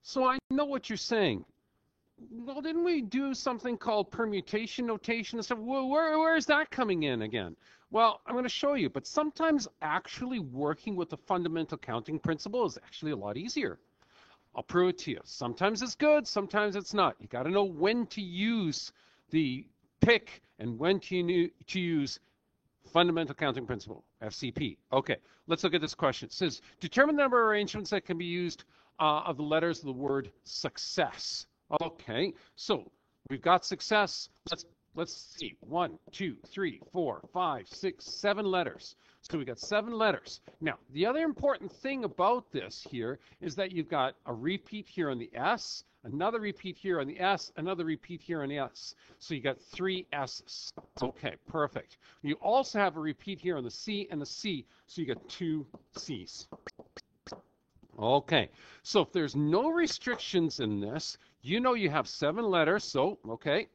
So I know what you're saying. Well, didn't we do something called permutation notation and stuff? Where is that coming in again? Well, I'm going to show you, but sometimes actually working with the fundamental counting principle is actually a lot easier. I'll prove it to you. Sometimes it's good, sometimes it's not. You got to know when to use the pick and when to use fundamental counting principle, FCP. Okay, let's look at this question. It says, determine the number of arrangements that can be used of the letters of the word success. Okay, so we've got success. Let's see. 1, 2, 3, 4, 5, 6, 7 letters. So we got 7 letters. Now, the other important thing about this here is that you've got a repeat here on the S, another repeat here on the S, another repeat here on the S. So you got 3 S's. Okay, perfect. You also have a repeat here on the C and the C, so you got 2 C's. Okay, so if there's no restrictions in this, you know you have 7 letters, so, okay,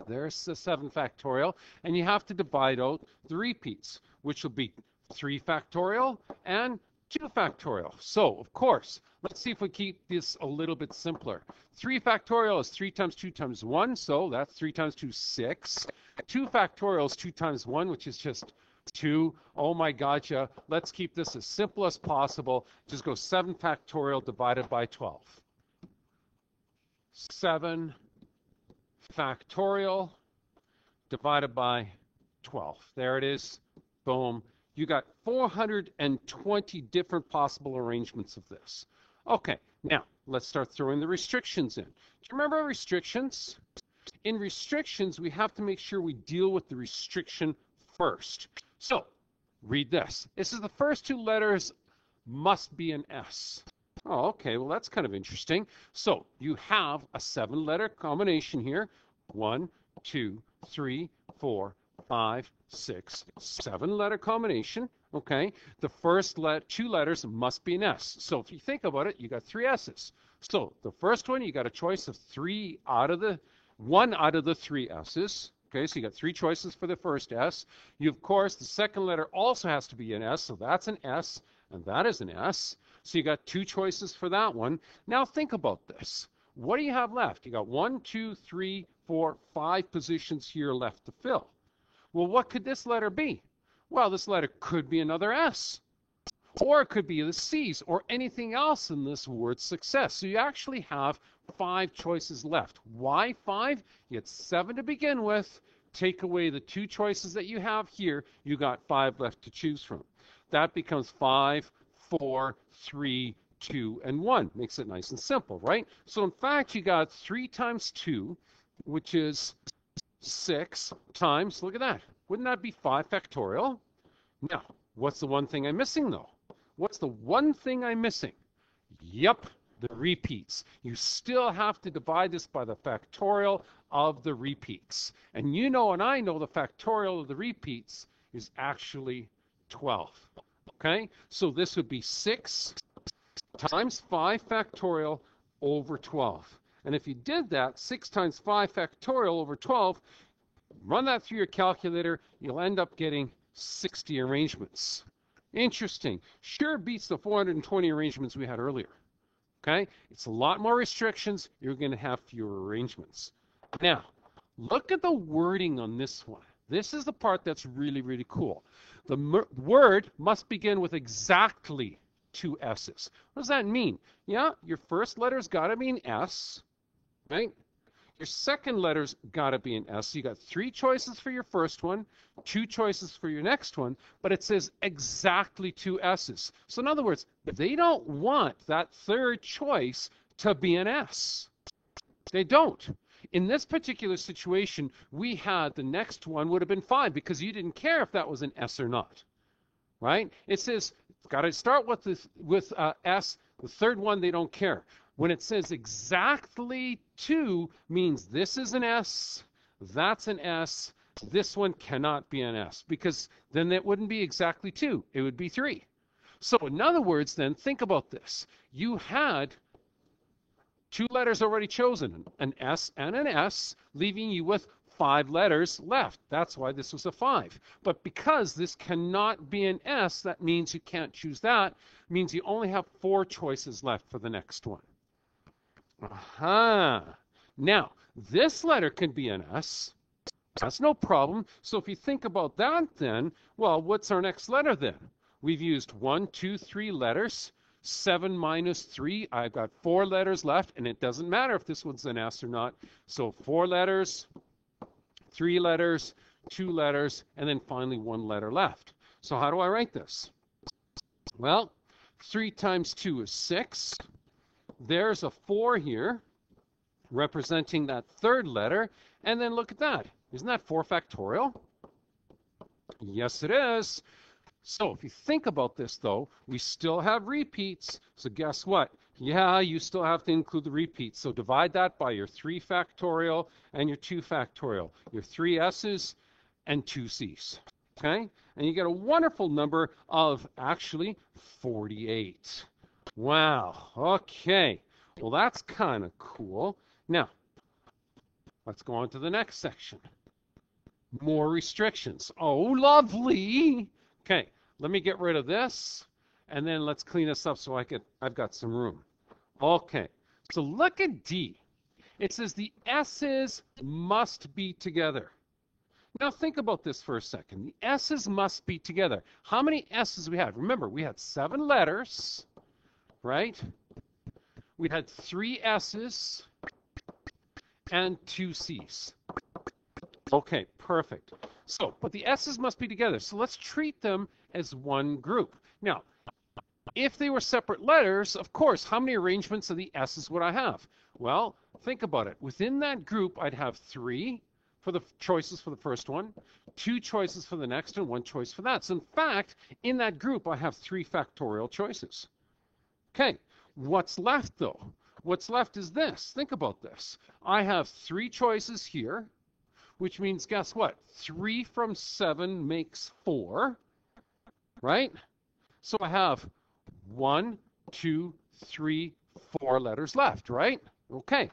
there's the 7 factorial, and you have to divide out the repeats, which will be 3 factorial and 2 factorial. So, of course, let's see if we keep this a little bit simpler. 3 factorial is 3 times 2 times 1, so that's 3 times 2, 6. 2 factorial is 2 times 1, which is just 2. Oh my gotcha. Let's keep this as simple as possible. Just go 7 factorial divided by 12. 7 factorial divided by 12. There it is. Boom. You got 420 different possible arrangements of this. Okay, now let's start throwing the restrictions in. Do you remember restrictions? In restrictions, we have to make sure we deal with the restriction first. So, read this. This is the first 2 letters must be an S. Oh, okay, well, that's kind of interesting. So, you have a 7-letter combination here. 1, 2, 3, 4, 5, 6, 7-letter combination. Okay, the first 2 letters must be an S. So, if you think about it, you got 3 S's. So, the first one, you got a choice of 1 out of the 3 S's. Okay, so you got 3 choices for the first S. You, of course, the second letter also has to be an S, so that's an S, and that is an S. So you got 2 choices for that one. Now think about this. What do you have left? You got 1, 2, 3, 4, 5 positions here left to fill. Well, what could this letter be? Well, this letter could be another S, or it could be the C's, or anything else in this word success. So you actually have 5 choices left. Why 5? You had 7 to begin with. Take away the 2 choices that you have here, you got 5 left to choose from. That becomes 5, 4, 3, 2, and 1. Makes it nice and simple, right? So in fact, you got 3 times 2, which is 6 times, look at that. Wouldn't that be 5 factorial? Now, what's the one thing I'm missing though? What's the one thing I'm missing? Yep, the repeats. You still have to divide this by the factorial of the repeats. And you know, and I know, the factorial of the repeats is actually 12. Okay, so this would be 6 times 5 factorial over 12. And if you did that, 6 times 5 factorial over 12, run that through your calculator, you'll end up getting 60 arrangements. Interesting. Sure beats the 420 arrangements we had earlier. Okay? It's a lot more restrictions. You're going to have fewer arrangements. Now, look at the wording on this one. This is the part that's really, really cool. The word must begin with exactly 2 S's. What does that mean? Yeah, your first letter's got to be an S, right? Your second letter's got to be an S. So you got 3 choices for your first one, 2 choices for your next one, but it says exactly 2 S's. So in other words, they don't want that third choice to be an S. They don't. In this particular situation, we had the next one would have been 5 because you didn't care if that was an S or not, right? It says it's got to start with S. The third one, they don't care. When it says exactly 2 means this is an S, that's an S, this one cannot be an S because then it wouldn't be exactly 2. It would be 3. So in other words, then think about this. You had 2 letters already chosen, an S and an S, leaving you with 5 letters left. That's why this was a 5. But because this cannot be an S, that means you can't choose that. It means you only have 4 choices left for the next one. Aha. Now, this letter can be an S. That's no problem. So if you think about that then, well, what's our next letter then? We've used 1, 2, 3 letters. 7 minus 3, I've got 4 letters left, and it doesn't matter if this one's an S or not. So 4 letters, 3 letters, 2 letters, and then finally 1 letter left. So how do I write this? Well, 3 times 2 is 6. There's a 4 here, representing that third letter. And then look at that. Isn't that 4 factorial? Yes, it is. So if you think about this, though, we still have repeats. So guess what? Yeah, you still have to include the repeats. So divide that by your 3 factorial and your 2 factorial, your 3 S's and 2 C's. Okay? And you get a wonderful number of actually 48. Wow. Okay. Well, that's kind of cool. Now, let's go on to the next section. More restrictions. Oh, lovely. Okay, let me get rid of this, and then let's clean this up so I've got some room. Okay, so look at D. It says the S's must be together. Now think about this for a second. The S's must be together. How many S's we had? Remember, we had 7 letters, right? We had 3 S's and 2 C's. Okay, perfect. So, but the S's must be together. So let's treat them as one group. Now, if they were separate letters, of course, how many arrangements of the S's would I have? Well, think about it. Within that group, I'd have 3 for the choices for the first one, 2 choices for the next, and 1 choice for that. So in fact, in that group, I have 3 factorial choices. Okay, what's left though? What's left is this. Think about this. I have 3 choices here, which means guess what? 3 from 7 makes 4, right? So I have 1, 2, 3, 4 letters left, right? Okay,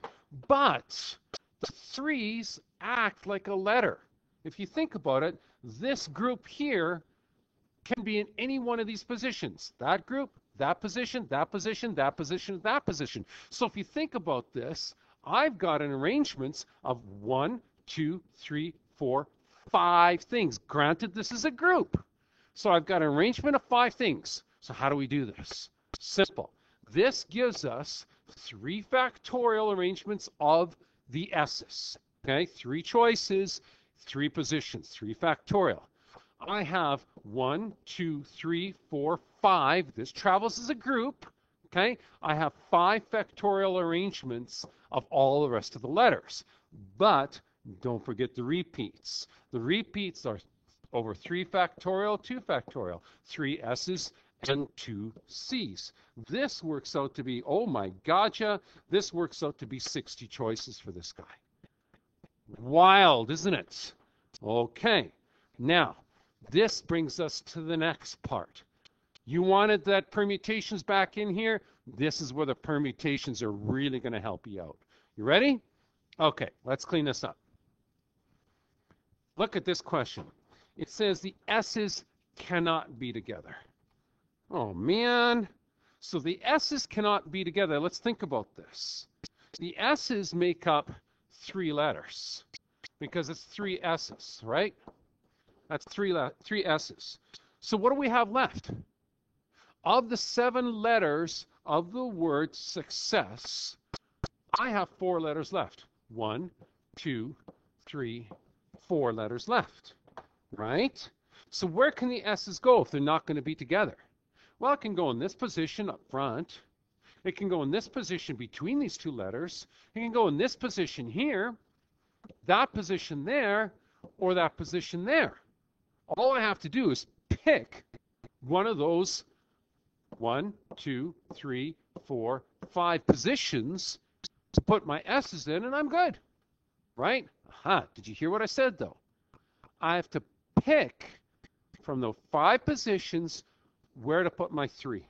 but the 3's act like a letter. If you think about it, this group here can be in any one of these positions. That group, that position, that position, that position, that position. So if you think about this, I've got an arrangements of 1, 2, 3, 4, 5 things. Granted, this is a group. So I've got an arrangement of 5 things. So how do we do this? Simple. This gives us 3 factorial arrangements of the S's. Okay, 3 choices, 3 positions, 3 factorial. I have 1, 2, 3, 4, 5. This travels as a group. Okay, I have 5 factorial arrangements of all the rest of the letters. But don't forget the repeats. The repeats are over 3 factorial, 2 factorial, 3 S's, and 2 C's. This works out to be, oh my gotcha, this works out to be 60 choices for this guy. Wild, isn't it? Okay, now, this brings us to the next part. You wanted that permutations back in here? This is where the permutations are really going to help you out. You ready? Okay, let's clean this up. Look at this question. It says the S's cannot be together. Oh, man. So the S's cannot be together. Let's think about this. The S's make up 3 letters because it's 3 S's, right? That's 3 S's. So what do we have left? Of the 7 letters of the word success, I have 4 letters left. 1, 2, 3, 4 letters left, right? So where can the S's go if they're not going to be together? Well, it can go in this position up front. It can go in this position between these 2 letters. It can go in this position here, that position there, or that position there. All I have to do is pick one of those 1, 2, 3, 4, 5 positions to put my S's in, and I'm good, right? Aha, did you hear what I said, though? I have to pick from the 5 positions where to put my 3.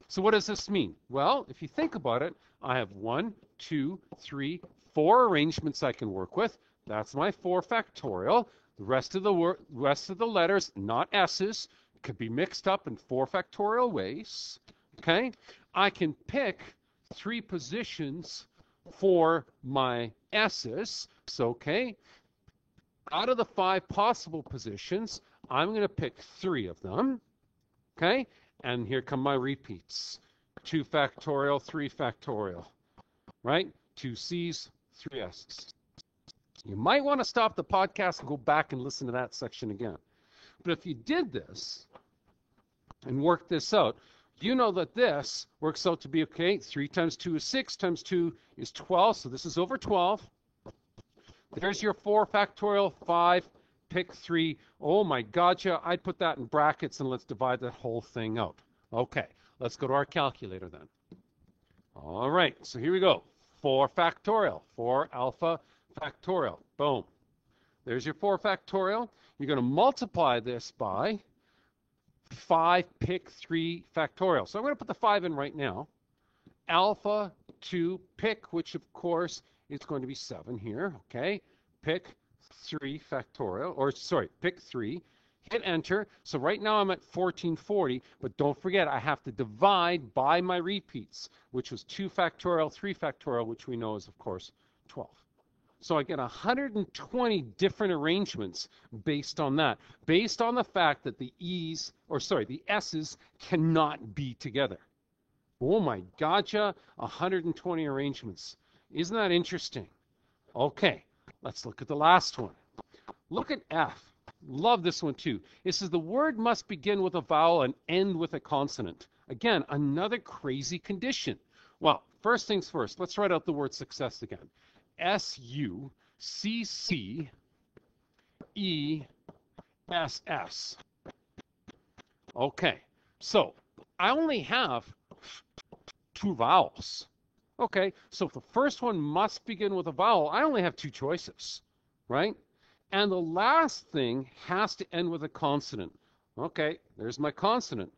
So what does this mean? Well, if you think about it, I have 1, 2, 3, 4 arrangements I can work with. That's my 4 factorial. The rest of the letters, not S's, could be mixed up in 4 factorial ways. Okay? I can pick 3 positions for my S's. So, okay, out of the 5 possible positions, I'm going to pick 3 of them. Okay, and here come my repeats. 2 factorial, 3 factorial, right? 2 C's, 3 S's. You might want to stop the podcast and go back and listen to that section again. But if you did this and work this out, you know that this works out to be, okay, 3 times 2 is 6, times 2 is 12, so this is over 12. There's your 4 factorial, 5, pick 3. Oh my gotcha, I'd put that in brackets and let's divide that whole thing out. Okay, let's go to our calculator then. All right, so here we go. 4 factorial, 4 alpha factorial, boom. There's your 4 factorial. You're going to multiply this by 5 pick 3 factorial. So I'm going to put the 5 in right now. Alpha 2 pick, which of course is going to be 7 here, okay? Pick 3 factorial, or sorry, pick 3. Hit enter. So right now I'm at 1440, but don't forget I have to divide by my repeats, which was 2 factorial, 3 factorial, which we know is of course 12. So I get 120 different arrangements based on that, based on the fact that the S's cannot be together. Oh my gotcha, 120 arrangements. Isn't that interesting? Okay, let's look at the last one. Look at F. Love this one too. It says the word must begin with a vowel and end with a consonant. Again, another crazy condition. Well, first things first, let's write out the word success again. S-U-C-C-E-S-S. Okay, so I only have 2 vowels. Okay, so if the first one must begin with a vowel, I only have 2 choices, right? And the last thing has to end with a consonant. Okay, there's my consonant.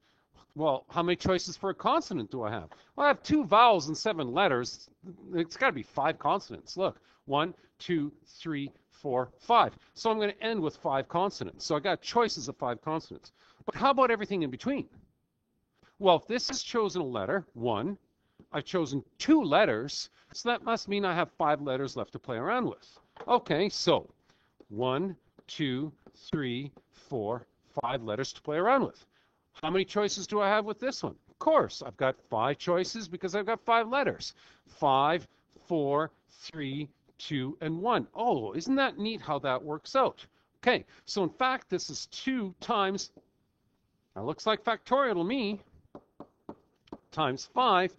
Well, how many choices for a consonant do I have? Well, I have 2 vowels and 7 letters. It's got to be 5 consonants. Look, 1, 2, 3, 4, 5. So I'm going to end with 5 consonants. So I got choices of 5 consonants. But how about everything in between? Well, if this is chosen a letter, 1, I've chosen 2 letters, so that must mean I have 5 letters left to play around with. Okay, so 1, 2, 3, 4, 5 letters to play around with. How many choices do I have with this one? Of course, I've got 5 choices because I've got 5 letters. 5, 4, 3, 2, and 1. Oh, isn't that neat how that works out? Okay, so in fact, this is 2 times, that looks like factorial to me, times 5.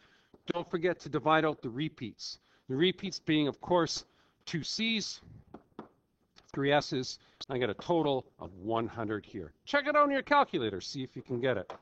Don't forget to divide out the repeats. The repeats being, of course, 2 C's, 3 S's. I get a total of 100 here. Check it out on your calculator. See if you can get it.